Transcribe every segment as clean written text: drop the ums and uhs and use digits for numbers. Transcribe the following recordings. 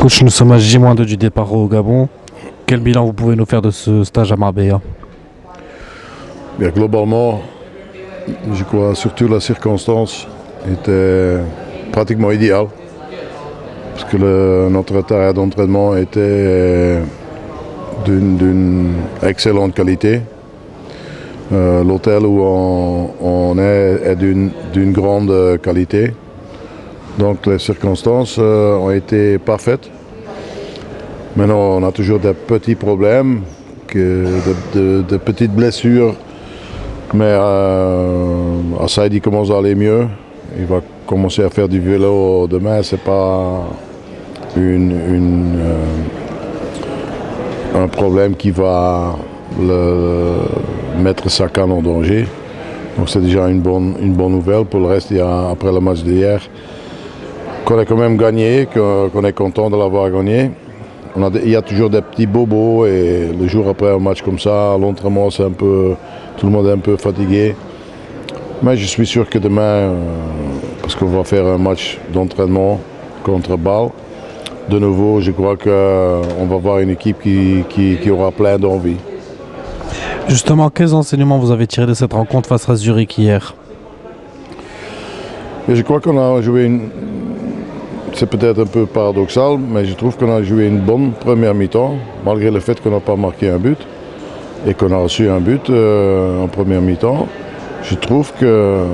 Coach, nous sommes à J-2 du départ au Gabon. Quel bilan vous pouvez nous faire de ce stage à Marbella? Bien, globalement, je crois surtout la circonstance était pratiquement idéale. Parce que notre terrain d'entraînement était d'une excellente qualité. L'hôtel où on est d'une grande qualité. Donc les circonstances ont été parfaites. Maintenant, on a toujours des petits problèmes, de petites blessures. Mais Assaid il commence à aller mieux. Il va commencer à faire du vélo demain. C'est pas un problème qui va mettre sa canne en danger. Donc c'est déjà une bonne nouvelle. Pour le reste, après le match d'hier, qu'on a quand même gagné, qu'on est content de l'avoir gagné. Il y a toujours des petits bobos et le jour après un match comme ça, l'entraînement c'est un peu, tout le monde est un peu fatigué. Mais je suis sûr que demain, parce qu'on va faire un match d'entraînement contre Bâle, de nouveau je crois qu'on va voir une équipe qui aura plein d'envie. Justement, quels enseignements vous avez tirés de cette rencontre face à Zurich hier? Et je crois qu'on a joué c'est peut-être un peu paradoxal, mais je trouve qu'on a joué une bonne première mi-temps, malgré le fait qu'on n'a pas marqué un but et qu'on a reçu un but en première mi-temps. Je trouve que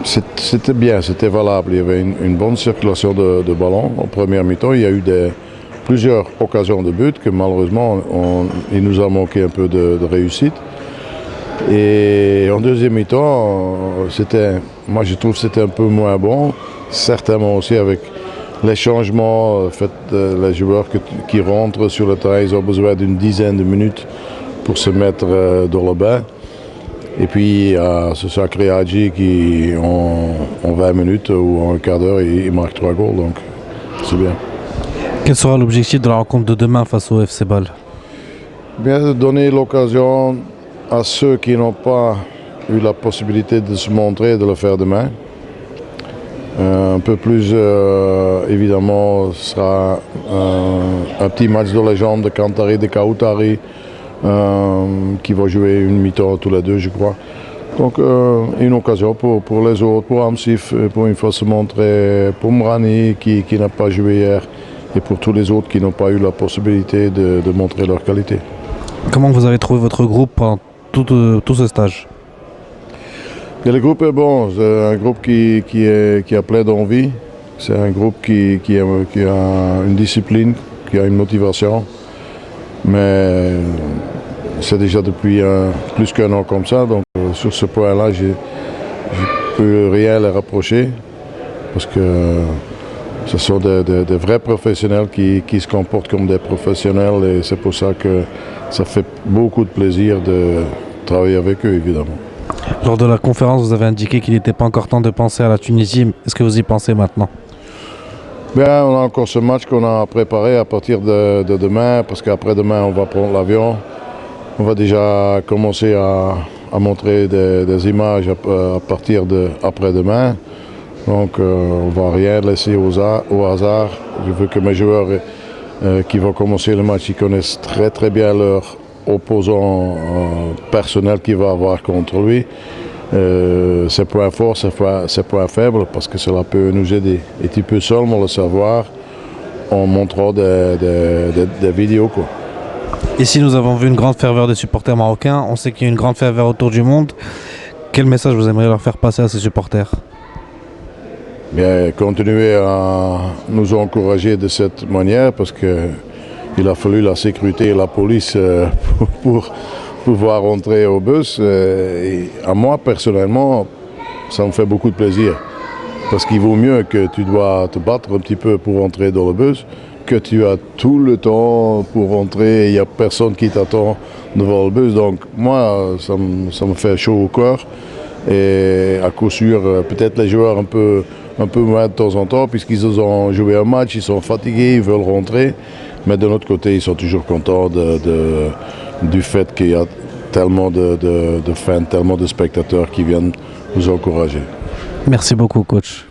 c'était bien, c'était valable. Il y avait une bonne circulation de ballon en première mi-temps. Il y a eu plusieurs occasions de but que malheureusement, il nous a manqué un peu de réussite. Et en deuxième mi-temps, moi je trouve que c'était un peu moins bon. Certainement aussi avec les changements, les joueurs qui rentrent sur le terrain, ils ont besoin d'une dizaine de minutes pour se mettre dans le bain. Et puis ce sacré Hadji qui en 20 minutes ou en un quart d'heure, il marque 3 goals, donc c'est bien. Quel sera l'objectif de la rencontre de demain face au FC Bâle? Bien, de donner l'occasion à ceux qui n'ont pas eu la possibilité de se montrer, de le faire demain. Un peu plus, évidemment, ce sera un petit match de légende de Kantari, de Kautari, qui va jouer une mi-temps tous les deux, je crois. Donc, une occasion pour les autres, pour Amsif, pour une fois se montrer, pour Mrani, qui n'a pas joué hier, et pour tous les autres qui n'ont pas eu la possibilité de montrer leur qualité. Comment vous avez trouvé votre groupe pendant tout ce stage? Et le groupe est bon, c'est un groupe qui a plein d'envie, c'est un groupe qui a une discipline, qui a une motivation, mais c'est déjà depuis plus qu'un an comme ça, donc sur ce point-là, je ne peux rien les reprocher, parce que ce sont des vrais professionnels qui se comportent comme des professionnels, et c'est pour ça que ça fait beaucoup de plaisir de travailler avec eux, évidemment. Lors de la conférence, vous avez indiqué qu'il n'était pas encore temps de penser à la Tunisie. Est-ce que vous y pensez maintenant? Bien, on a encore ce match qu'on a préparé à partir de demain, parce qu'après-demain, on va prendre l'avion. On va déjà commencer à montrer des images à partir d'après-demain. Donc, on ne va rien laisser au hasard. Je veux que mes joueurs qui vont commencer le match, ils connaissent très très bien leur opposant personnel qu'il va avoir contre lui, ses points forts, ses points faibles, parce que cela peut nous aider. Et tu peux seulement le savoir en montrant des vidéos, quoi. Ici, nous avons vu une grande ferveur des supporters marocains. On sait qu'il y a une grande ferveur autour du monde. Quel message vous aimeriez leur faire passer à ces supporters? Bien, continuer à nous encourager de cette manière, parce qu'il a fallu la sécurité et la police pour pouvoir rentrer au bus. Et à moi, personnellement, ça me fait beaucoup de plaisir. Parce qu'il vaut mieux que tu dois te battre un petit peu pour rentrer dans le bus, que tu as tout le temps pour rentrer et il n'y a personne qui t'attend devant le bus. Donc moi, ça me fait chaud au corps. Et à coup sûr, peut-être les joueurs un peu moins de temps en temps, puisqu'ils ont joué un match, ils sont fatigués, ils veulent rentrer. Mais de l'autre côté, ils sont toujours contents du fait qu'il y a tellement de fans, tellement de spectateurs qui viennent nous encourager. Merci beaucoup, coach.